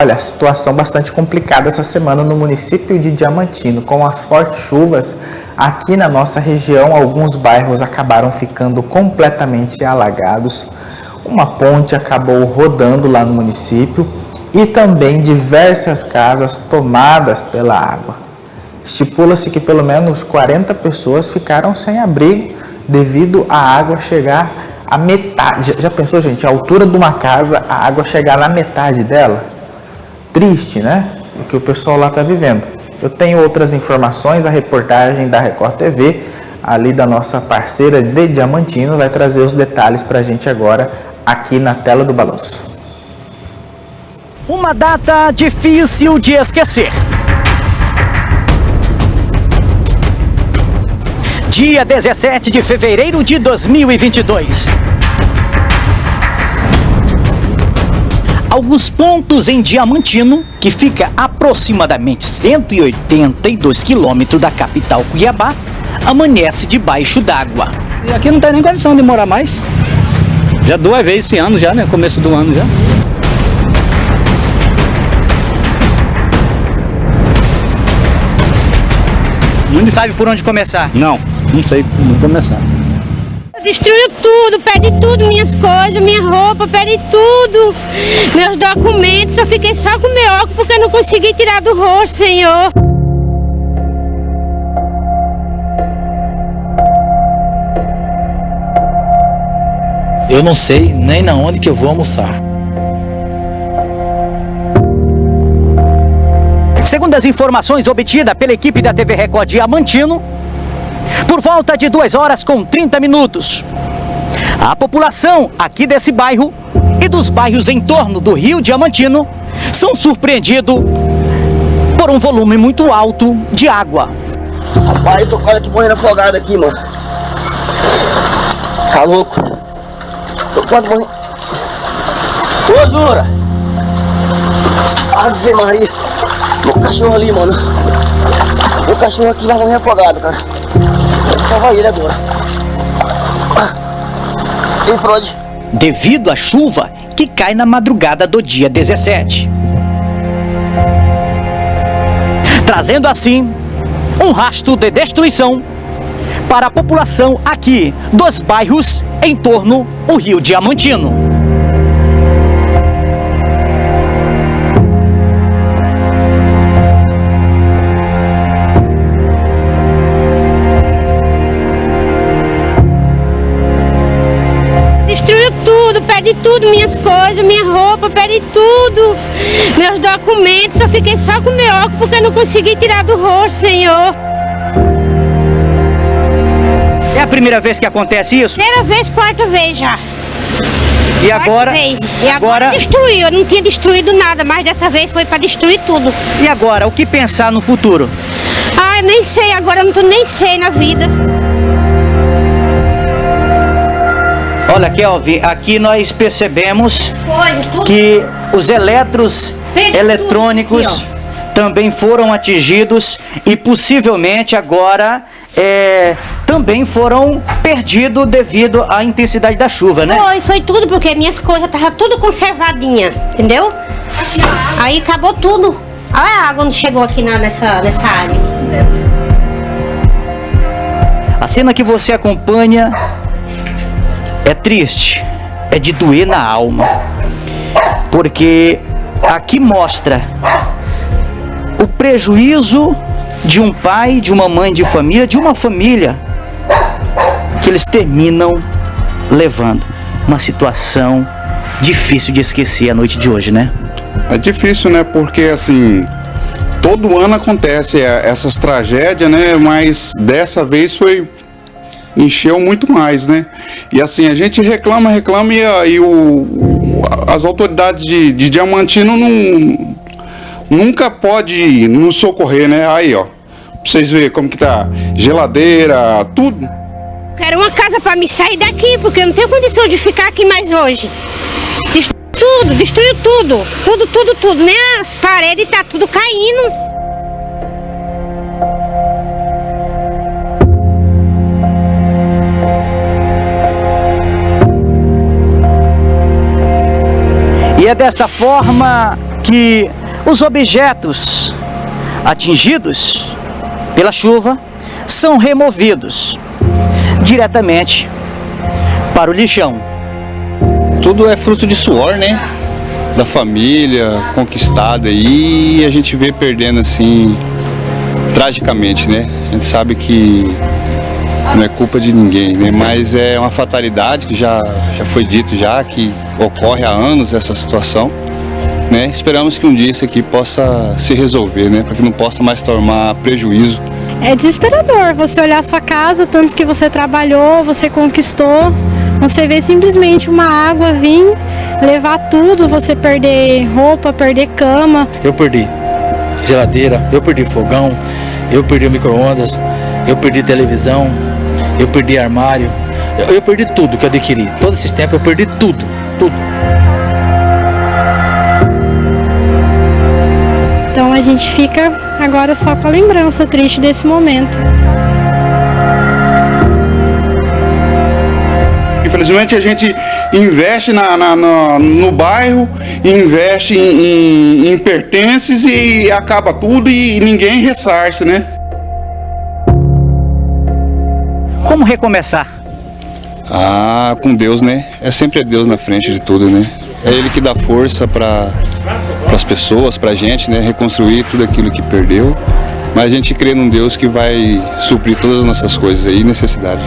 Olha, situação bastante complicada essa semana no município de Diamantino. Com as fortes chuvas aqui na nossa região, alguns bairros acabaram ficando completamente alagados. Uma ponte acabou rodando lá no município e também diversas casas tomadas pela água. Estipula-se que pelo menos 40 pessoas ficaram sem abrigo devido à água chegar à metade. Já pensou, gente, a altura de uma casa, a água chegar na metade dela? Triste, né? O que o pessoal lá está vivendo. Eu tenho outras informações, a reportagem da Record TV, ali da nossa parceira de Diamantino, vai trazer os detalhes para a gente agora, aqui na tela do Balanço. Uma data difícil de esquecer. Dia 17 de fevereiro de 2022. Alguns pontos em Diamantino, que fica aproximadamente 182 quilômetros da capital Cuiabá, amanhece debaixo d'água. E aqui não tem nem condição de morar mais. Já 2 vezes esse ano já, né? Começo do ano já. Não sabe por onde começar? Não sei por onde começar. Destruiu tudo, perdi tudo, minhas coisas, minha roupa, perdi tudo, meus documentos, só fiquei só com o meu óculos porque eu não consegui tirar do rosto, Senhor. Eu não sei nem na onde que eu vou almoçar. Segundo as informações obtidas pela equipe da TV Record Diamantino, por volta de 2h30, a população aqui desse bairro e dos bairros em torno do Rio Diamantino são surpreendidos por um volume muito alto de água. Rapaz, eu tô quase aqui morrendo afogado aqui, mano. Tá louco? Tô quase morrendo. Ô, Zura! Ave Maria! Meu cachorro ali, mano. Meu cachorro aqui vai morrer afogado, cara. Vou salvar ele agora. Ei, Frode. Devido à chuva que cai na madrugada do dia 17. Trazendo assim um rastro de destruição para a população aqui dos bairros em torno do Rio Diamantino. Destruiu tudo, perdi tudo, minhas coisas, minha roupa, perdi tudo, meus documentos, só fiquei só com o meu óculos porque eu não consegui tirar do rosto, Senhor. É a primeira vez que acontece isso? Primeira vez, 4ª vez já. E agora? E agora destruiu, eu não tinha destruído nada, mas dessa vez foi para destruir tudo. E agora, o que pensar no futuro? Ah, eu nem sei, agora eu não tô nem sei na vida. Olha, Kelvin, aqui nós percebemos que os eletrônicos também foram atingidos e possivelmente agora também foram perdidos devido à intensidade da chuva, né? Foi tudo, porque minhas coisas estavam tudo conservadinha, entendeu? Aí acabou tudo. Olha a água não chegou aqui nessa área. A cena que você acompanha é triste, é de doer na alma, porque aqui mostra o prejuízo de um pai, de uma mãe de família, de uma família, que eles terminam levando. Uma situação difícil de esquecer a noite de hoje, né? É difícil, né? Porque assim, todo ano acontece essas tragédias, né? Mas dessa vez encheu muito mais, né? E assim, a gente reclama e as autoridades de Diamantino nunca pode nos socorrer, né? Aí, ó, pra vocês verem como que tá, geladeira, tudo. Quero uma casa para me sair daqui, porque eu não tenho condição de ficar aqui mais hoje. Destruiu tudo, nem as paredes, tá tudo caindo. E é desta forma que os objetos atingidos pela chuva são removidos diretamente para o lixão. Tudo é fruto de suor, né? Da família, conquistada aí, e a gente vê perdendo assim, tragicamente, né? A gente sabe que não é culpa de ninguém, né? Mas é uma fatalidade que já foi dito já, que ocorre há anos essa situação, né? Esperamos que um dia isso aqui possa se resolver, né? Para que não possa mais tomar prejuízo. É desesperador você olhar a sua casa, tanto que você trabalhou, você conquistou, você vê simplesmente uma água vir, levar tudo, você perder roupa, perder cama. Eu perdi geladeira, eu perdi fogão, eu perdi micro-ondas, eu perdi televisão, eu perdi armário, eu perdi tudo que eu adquiri. Todo esse tempo eu perdi tudo. Então a gente fica agora só com a lembrança triste desse momento. Infelizmente a gente investe no bairro, investe em pertences e acaba tudo e ninguém ressarce, né? Como recomeçar? Ah, com Deus, né? É sempre Deus na frente de tudo, né? É Ele que dá força para as pessoas, para a gente, né? Reconstruir tudo aquilo que perdeu. Mas a gente crê num Deus que vai suprir todas as nossas coisas aí, necessidade.